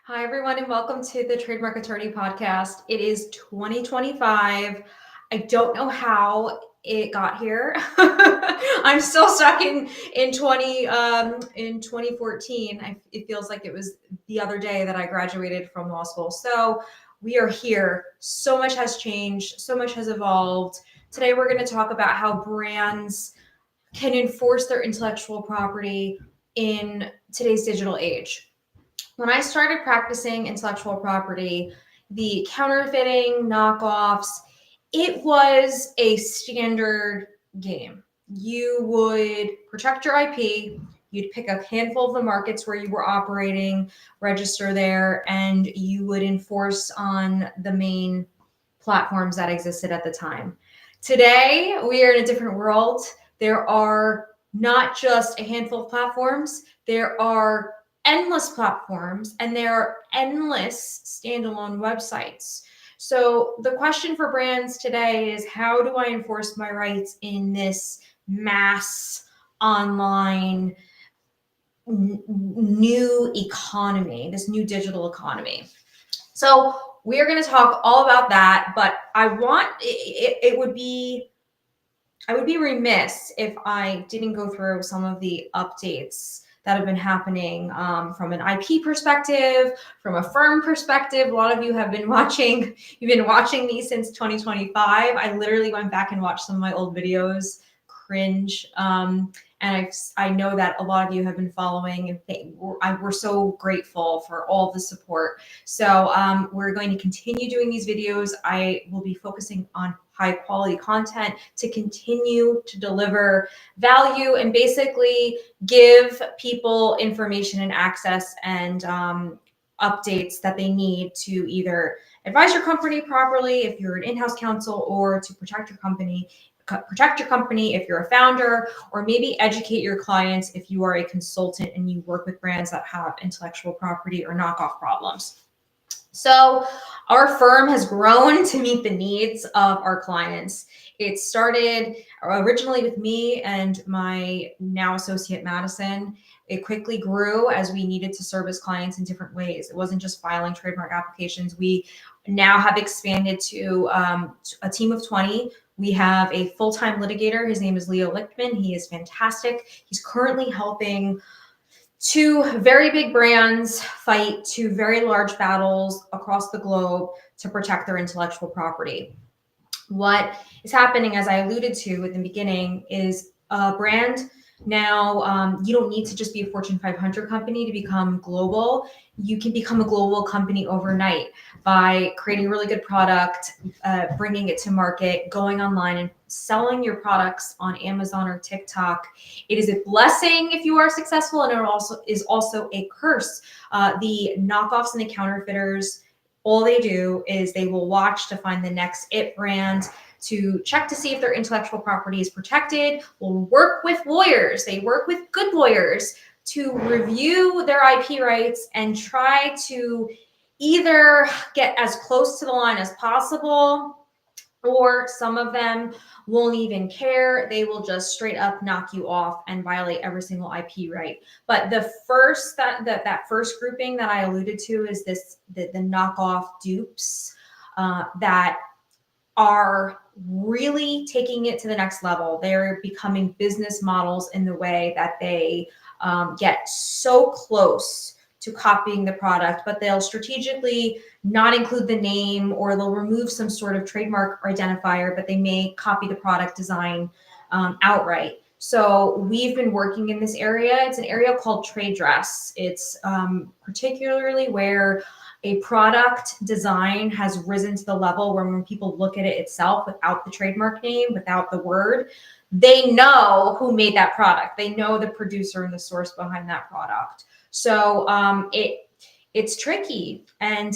Hi, everyone, and welcome to the Trademark Attorney Podcast. It is 2025. I don't know how it got here. I'm still stuck in 2014. It feels like it was the other day that I graduated from law school. So we are here. So much has changed. So much has evolved. Today, we're going to talk about how brands can enforce their intellectual property in today's digital age. When I started practicing intellectual property, the counterfeiting, knockoffs, it was a standard game. You would protect your IP, you'd pick a handful of the markets where you were operating, register there, and you would enforce on the main platforms that existed at the time. Today, we are in a different world. There are not just a handful of platforms, there are endless platforms and there are endless standalone websites. So the question for brands today is, how do I enforce my rights in this mass online new economy, this new digital economy? So we are going to talk all about that, but I would be remiss if I didn't go through some of the updates that have been happening from an IP perspective, from a firm perspective. A lot of you have been watching. You've been watching me since 2025. I literally went back and watched some of my old videos, cringe. And I know that a lot of you have been following, and we're so grateful for all the support. So we're going to continue doing these videos. I will be focusing on high quality content to continue to deliver value and basically give people information and access and updates that they need to either advise your company properly if you're an in-house counsel, or to protect your company if you're a founder, or maybe educate your clients if you are a consultant and you work with brands that have intellectual property or knockoff problems. So our firm has grown to meet the needs of our clients. It started originally with me and my now associate Madison. It quickly grew as we needed to service clients in different ways. It wasn't just filing trademark applications. We now have expanded to a team of 20. We have a full-time litigator. His name is Leo Lichtman. He is fantastic. He's currently helping two very big brands fight two very large battles across the globe to protect their intellectual property. What is happening, as I alluded to at the beginning, is a brand now, you don't need to just be a Fortune 500 company to become global. You can become a global company overnight by creating a really good product, bringing it to market, going online and selling your products on Amazon or TikTok. It is a blessing if you are successful, and it is also a curse. The knockoffs and the counterfeiters, all they do is they will watch to find the next it brand, to check to see if their intellectual property is protected, will work with lawyers. They work with good lawyers to review their IP rights and try to either get as close to the line as possible, or some of them won't even care. They will just straight up knock you off and violate every single IP right. But the first that first grouping that I alluded to is the knockoff dupes that are really taking it to the next level. They're becoming business models in the way that they get so close to copying the product, but they'll strategically not include the name, or they'll remove some sort of trademark or identifier, but they may copy the product design outright. So we've been working in this area. It's an area called trade dress. It's particularly where a product design has risen to the level where when people look at it itself without the trademark name, without the word, they know who made that product. They know the producer and the source behind that product. So it's tricky. And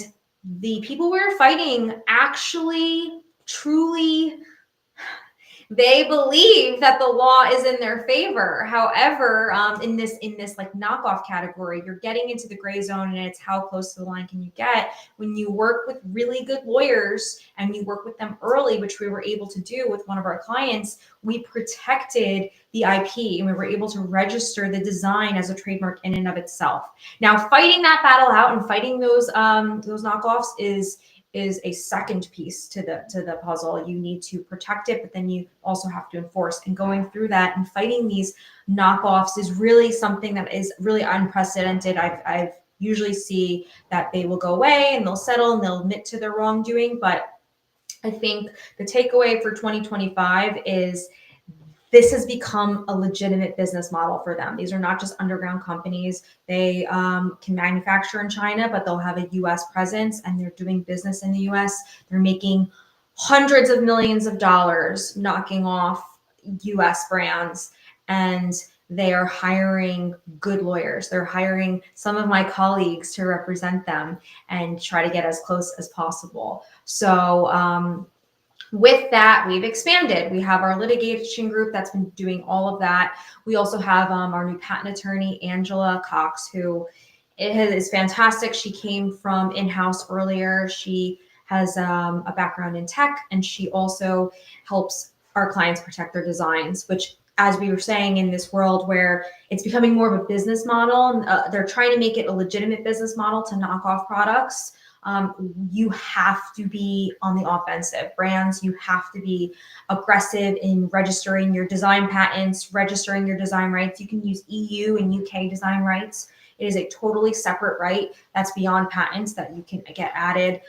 the people we're fighting actually truly they believe that the law is in their favor. However, in this like knockoff category, you're getting into the gray zone, and it's how close to the line can you get when you work with really good lawyers and you work with them early, which we were able to do with one of our clients. We protected the IP and we were able to register the design as a trademark in and of itself. Now, fighting that battle out and fighting those knockoffs is a second piece to the puzzle. You need to protect it, but then you also have to enforce. And going through that and fighting these knockoffs is really something that is really unprecedented. I've usually see that they will go away and they'll settle and they'll admit to their wrongdoing. But I think the takeaway for 2025 is this has become a legitimate business model for them. These are not just underground companies. They can manufacture in China, but they'll have a US presence and they're doing business in the US. They're making hundreds of millions of dollars knocking off US brands, and they are hiring good lawyers. They're hiring some of my colleagues to represent them and try to get as close as possible. So, with that, we've expanded. We have our litigation group that's been doing all of that. We also have our new patent attorney, Angela Cox, who is fantastic. She came from in-house earlier. She has a background in tech, and she also helps our clients protect their designs, which, as we were saying, in this world where it's becoming more of a business model, they're trying to make it a legitimate business model to knock off products. You have to be on the offensive. Brands, you have to be aggressive in registering your design patents, registering your design rights. You can use EU and UK design rights. It is a totally separate right that's beyond patents that you can get added.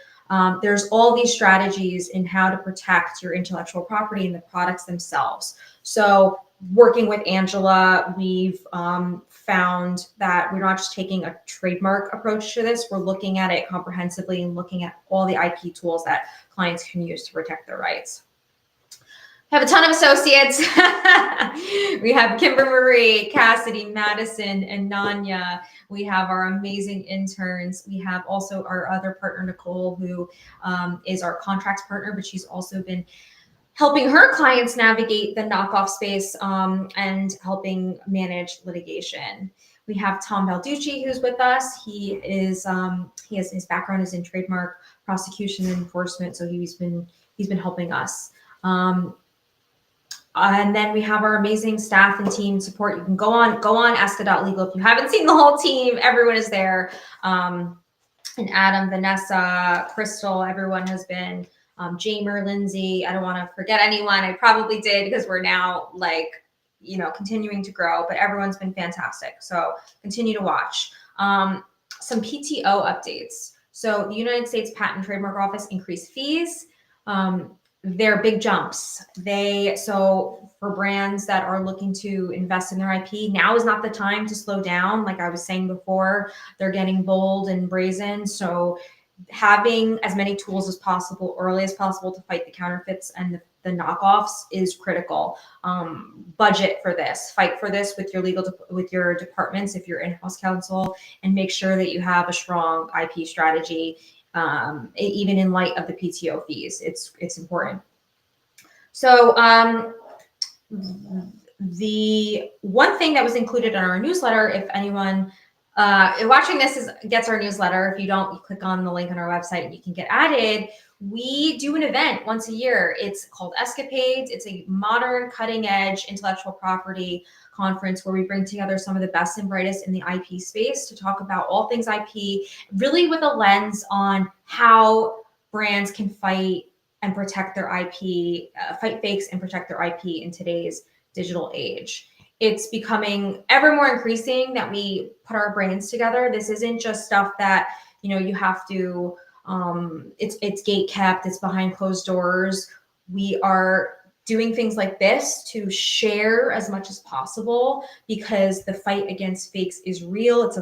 There's all these strategies in how to protect your intellectual property and the products themselves. So working with Angela, we've found that we're not just taking a trademark approach to this, we're looking at it comprehensively and looking at all the IP tools that clients can use to protect their rights. We have a ton of associates. We have Kimber Marie, Cassidy, Madison, and Nanya. We have our amazing interns. We have also our other partner, Nicole, who is our contracts partner, but she's also been helping her clients navigate the knockoff space and helping manage litigation. We have Tom Balducci, who's with us. He has his background is in trademark prosecution and enforcement, so he's been helping us. And then we have our amazing staff and team support. You can go on Esca.legal. If you haven't seen the whole team, everyone is there. And Adam, Vanessa, Crystal, everyone has been. Jamer, Lindsay, I don't want to forget anyone. I probably did because we're now continuing to grow, but everyone's been fantastic. So continue to watch. Some PTO updates. So the United States Patent and Trademark Office increased fees. They're big jumps. So for brands that are looking to invest in their IP, now is not the time to slow down. Like I was saying before, they're getting bold and brazen. So having as many tools as possible, early as possible, to fight the counterfeits and the knockoffs is critical. Budget for this, fight for this with your departments if you're in-house counsel, and make sure that you have a strong IP strategy, even in light of the PTO fees. It's important. So the one thing that was included in our newsletter, if anyone watching this gets our newsletter. If you don't, you click on the link on our website and you can get added. We do an event once a year. It's called Escapades. It's a modern, cutting edge intellectual property conference where we bring together some of the best and brightest in the IP space to talk about all things IP, really with a lens on how brands can fight and protect their IP, fight fakes and protect their IP in today's digital age. It's becoming ever more increasing that we put our brains together. This isn't just stuff that, you have to, it's gate kept, it's behind closed doors. We are doing things like this to share as much as possible because the fight against fakes is real. It's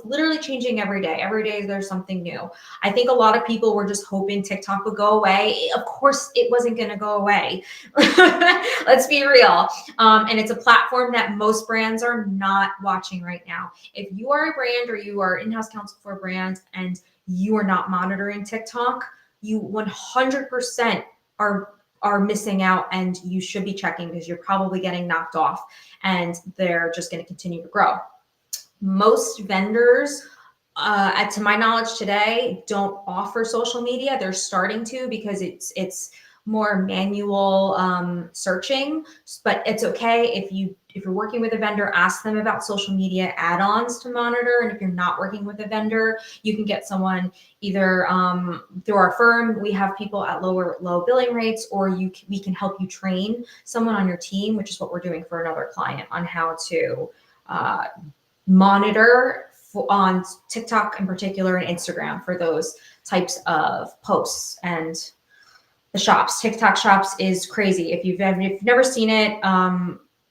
literally changing every day. Every day there's something new. I think a lot of people were just hoping TikTok would go away. Of course it wasn't going to go away. Let's be real. And it's a platform that most brands are not watching right now. If you are a brand or you are in-house counsel for a brand and you are not monitoring TikTok, you 100% are are missing out, and you should be checking because you're probably getting knocked off and they're just going to continue to grow. Most vendors, to my knowledge today, don't offer social media. They're starting to because it's more manual searching, but it's okay if you're working with a vendor, ask them about social media add-ons to monitor. And if you're not working with a vendor, you can get someone either through our firm. We have people at low billing rates, or we can help you train someone on your team, which is what we're doing for another client on how to monitor on TikTok in particular and Instagram for those types of posts. And the shops, TikTok shops is crazy. If you've never seen it,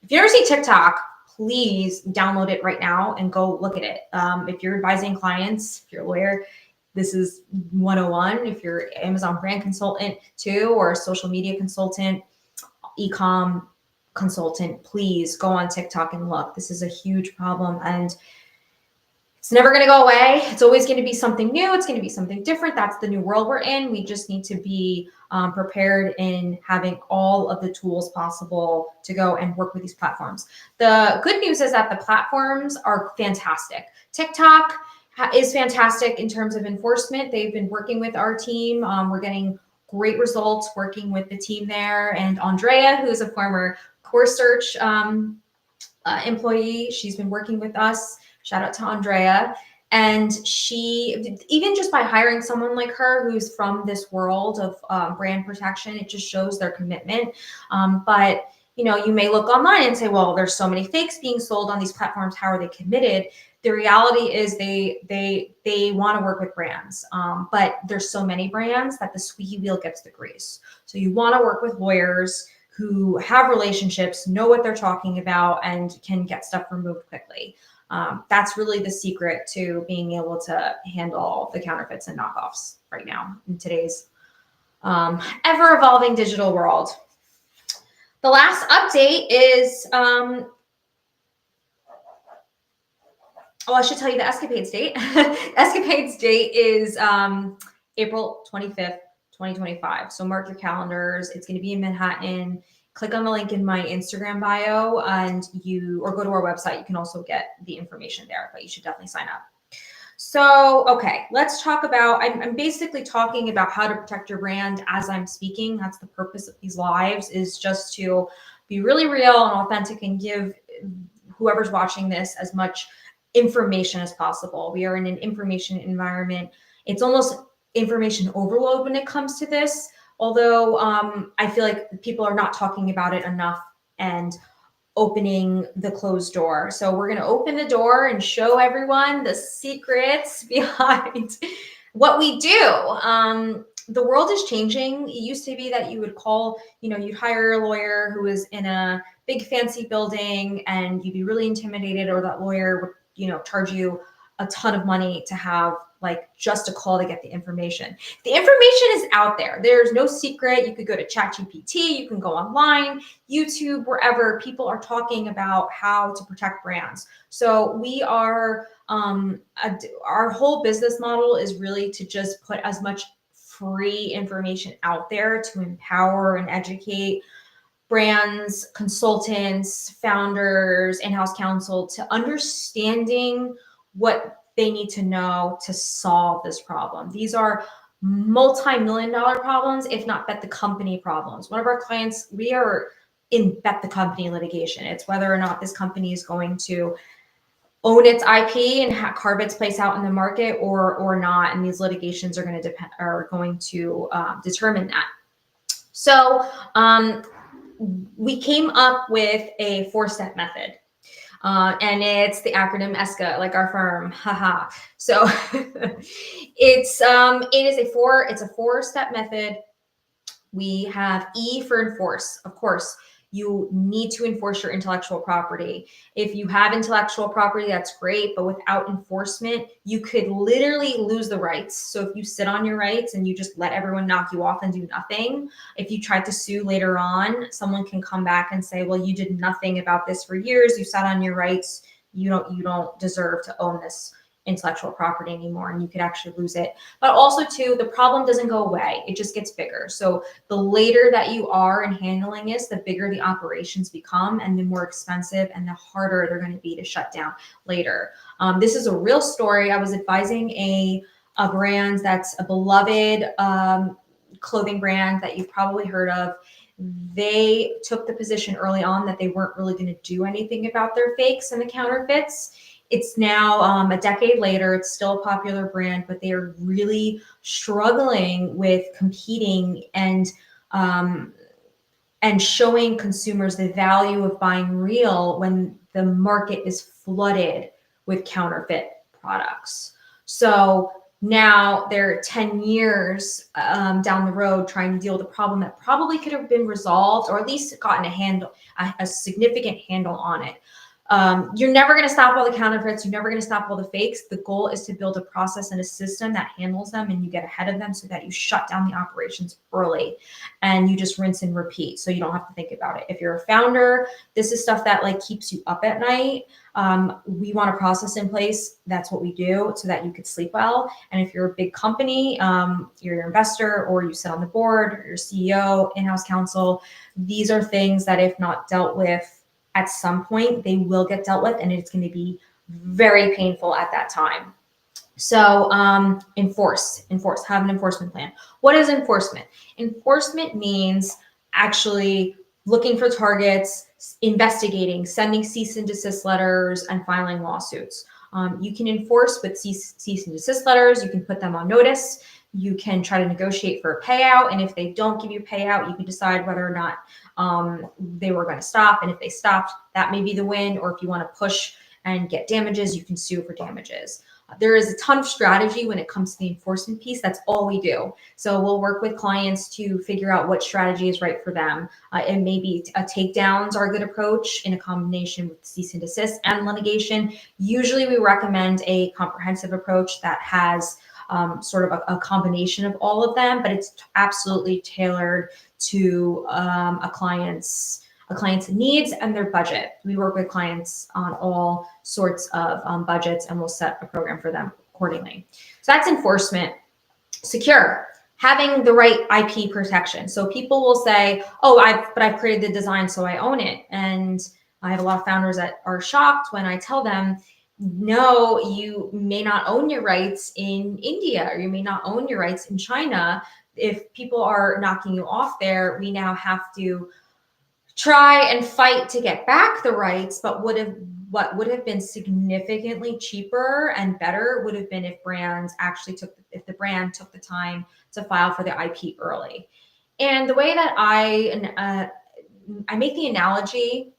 if you never see TikTok, please download it right now and go look at it. If you're advising clients, if you're a lawyer, this is 101. If you're Amazon brand consultant too, or a social media consultant, e-com consultant, please go on TikTok and look. This is a huge problem, and it's never going to go away. It's always going to be something new. It's going to be something different. That's the new world we're in. We just need to be prepared in having all of the tools possible to go and work with these platforms. The good news is that the platforms are fantastic. TikTok is fantastic in terms of enforcement. They've been working with our team. We're getting great results working with the team there. And Andrea, who is a former CoreSearch employee, she's been working with us. Shout out to Andrea. And she, even just by hiring someone like her who's from this world of brand protection, it just shows their commitment. But you may look online and say, well, there's so many fakes being sold on these platforms. How are they committed? The reality is they want to work with brands, but there's so many brands that the squeaky wheel gets the grease. So you want to work with lawyers who have relationships, know what they're talking about, and can get stuff removed quickly. That's really the secret to being able to handle the counterfeits and knockoffs right now in today's ever-evolving digital world. The last update is, I should tell you the Escapades date. Escapades date is April 25th, 2025. So mark your calendars. It's going to be in Manhattan. Click on the link in my Instagram bio or go to our website. You can also get the information there, but you should definitely sign up. So, okay, let's talk about, I'm basically talking about how to protect your brand as I'm speaking. That's the purpose of these lives, is just to be really real and authentic and give whoever's watching this as much information as possible. We are in an information environment. It's almost information overload when it comes to this. Although I feel like people are not talking about it enough and opening the closed door. So we're going to open the door and show everyone the secrets behind what we do. The world is changing. It used to be that you would call, you'd hire a lawyer who was in a big fancy building and you'd be really intimidated, or that lawyer would, charge you a ton of money to have just a call to get the information. The information is out there. There's no secret. You could go to ChatGPT, you can go online, YouTube, wherever. People are talking about how to protect brands. So we are, our whole business model is really to just put as much free information out there to empower and educate brands, consultants, founders, in-house counsel to understanding what they need to know to solve this problem. These are multi-million-dollar problems, if not bet the company problems. One of our clients, we are in bet the company litigation. It's whether or not this company is going to own its IP and carve its place out in the market or not. And these litigations are going to determine that. So we came up with a 4-step method. And it's the acronym ESCA, like our firm, haha. So it's a 4-step method. We have E for enforce. Of course, you need to enforce your intellectual property. If you have intellectual property, that's great, but without enforcement, you could literally lose the rights. So if you sit on your rights and you just let everyone knock you off and do nothing, if you try to sue later on, someone can come back and say, well, you did nothing about this for years. You sat on your rights. You don't deserve to own this intellectual property anymore, and you could actually lose it. But also too, the problem doesn't go away, it just gets bigger. So the later that you are in handling this, the bigger the operations become, and the more expensive and the harder they're going to be to shut down later. This is a real story. I was advising a brand that's a beloved clothing brand that you've probably heard of. They took the position early on that they weren't really going to do anything about their fakes and the counterfeits. It's now a decade later, it's still a popular brand, but they are really struggling with competing and showing consumers the value of buying real when the market is flooded with counterfeit products. So now they're 10 years down the road trying to deal with a problem that probably could have been resolved, or at least gotten a significant handle on it. You're never going to stop all the counterfeits. You're never going to stop all the fakes. The goal is to build a process and a system that handles them, and you get ahead of them so that you shut down the operations early and you just rinse and repeat. So you don't have to think about it. If you're a founder, this is stuff that like keeps you up at night. We want a process in place. That's what we do so that you could sleep well. And if you're a big company, you're an investor, or you sit on the board, or you're CEO, in-house counsel, these are things that if not dealt with at some point, they will get dealt with, and it's going to be very painful at that time. So enforce, have an enforcement plan. What is enforcement? Enforcement means actually looking for targets, investigating, sending cease and desist letters, and filing lawsuits. You can enforce with cease and desist letters. You can put them on notice. You can try to negotiate for a payout. And if they don't give you a payout, you can decide whether or not they were going to stop. And if they stopped, that may be the win. Or if you want to push and get damages, you can sue for damages. There is a ton of strategy when it comes to the enforcement piece. That's all we do. So we'll work with clients to figure out what strategy is right for them. And maybe takedowns are a good approach in a combination with cease and desist and litigation. Usually we recommend a comprehensive approach that has sort of a combination of all of them, but it's absolutely tailored to a client's needs and their budget. We work with clients on all sorts of budgets, and we'll set a program for them accordingly. So that's enforcement. Secure, having the right IP protection. So people will say, oh, I've created the design, so I own it. And I have a lot of founders that are shocked when I tell them, no, you may not own your rights in India, or you may not own your rights in China. If people are knocking you off there, we now have to try and fight to get back the rights. But what would have been significantly cheaper and better would have been if the brand took the time to file for the IP early. And the way that I make the analogy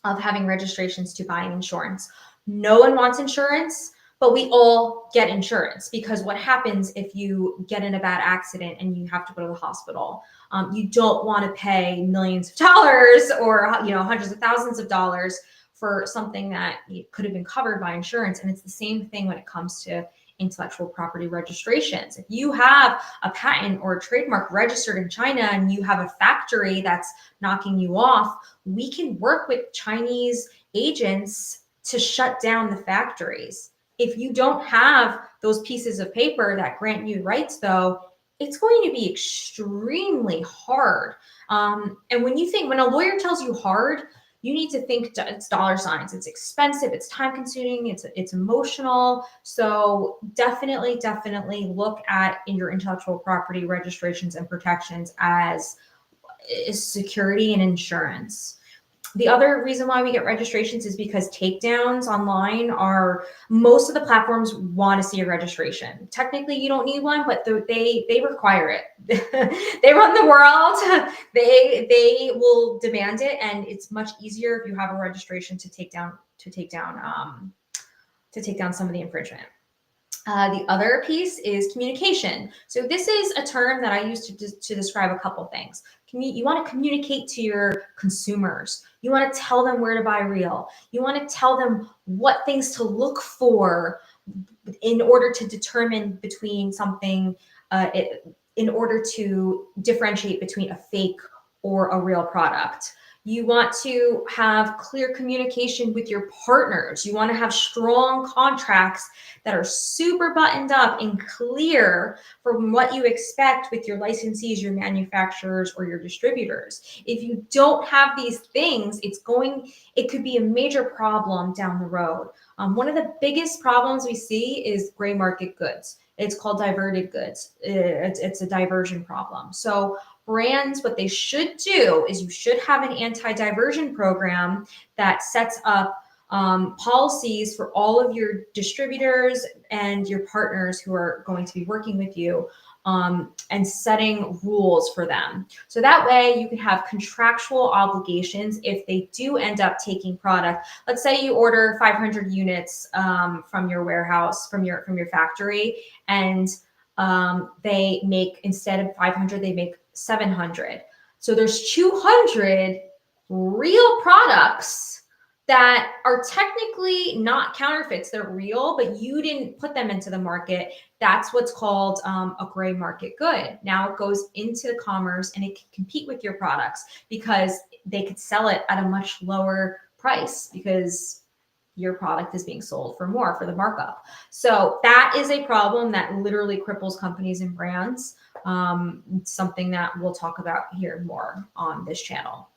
of having registrations to buying insurance. No one wants insurance, but we all get insurance, because what happens if you get in a bad accident and you have to go to the hospital? You don't want to pay millions of dollars or hundreds of thousands of dollars for something that could have been covered by insurance. And it's the same thing when it comes to intellectual property registrations. If you have a patent or a trademark registered in China and you have a factory that's knocking you off, we can work with Chinese agents to shut down the factories. If you don't have those pieces of paper that grant you rights, though, it's going to be extremely hard. And when a lawyer tells you hard, you need to think it's dollar signs. It's expensive, it's time consuming, it's emotional. So definitely look at your intellectual property registrations and protections as security and insurance. The other reason why we get registrations is because takedowns online most of the platforms want to see a registration. Technically, you don't need one, but they require it. They run the world. They will demand it, and it's much easier if you have a registration to take down some of the infringement. The other piece is communication. So this is a term that I use to describe a couple things. You want to communicate to your consumers. You want to tell them where to buy real. You want to tell them what things to look for in order to determine between something, in order to differentiate between a fake or a real product. You want to have clear communication with your partners. You want to have strong contracts that are super buttoned up and clear from what you expect with your licensees, your manufacturers, or your distributors. If you don't have these things, it could be a major problem down the road. One of the biggest problems we see is gray market goods. It's called diverted goods. It's a diversion problem. So brands, what they should do is you should have an anti-diversion program that sets up policies for all of your distributors and your partners who are going to be working with you, and setting rules for them. So that way you can have contractual obligations if they do end up taking product. Let's say you order 500 units from your warehouse, from your factory, and they make, instead of 500, they make 700. So there's 200 real products that are technically not counterfeits. They're real, but you didn't put them into the market. That's what's called a gray market good. Now it goes into the commerce and it can compete with your products because they could sell it at a much lower price because your product is being sold for more, for the markup. So that is a problem that literally cripples companies and brands. Something that we'll talk about here more on this channel.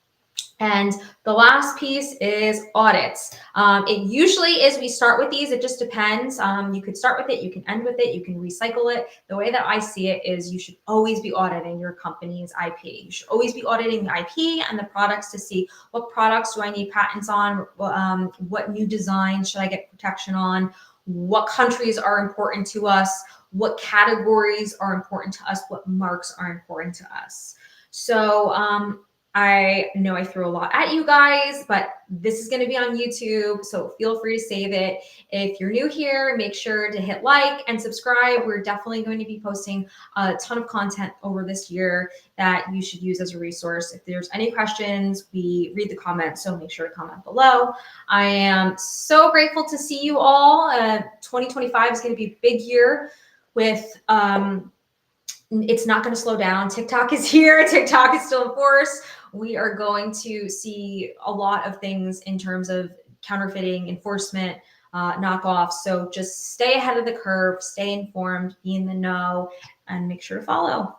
And the last piece is audits. It usually is, we start with these, it just depends. You could start with it, you can end with it, you can recycle it. The way that I see it is you should always be auditing your company's IP. You should always be auditing the IP and the products to see what products do I need patents on, what new designs should I get protection on, what countries are important to us, what categories are important to us, what marks are important to us. So I know I threw a lot at you guys, but this is going to be on YouTube, so feel free to save it. If you're new here, make sure to hit like and subscribe. We're definitely going to be posting a ton of content over this year that you should use as a resource. If there's any questions, we read the comments, so make sure to comment below. I am so grateful to see you all. 2025 is going to be a big year with it's not going to slow down. TikTok is here. TikTok is still in force. We are going to see a lot of things in terms of counterfeiting, enforcement, knockoffs. So just stay ahead of the curve, stay informed, be in the know, and make sure to follow.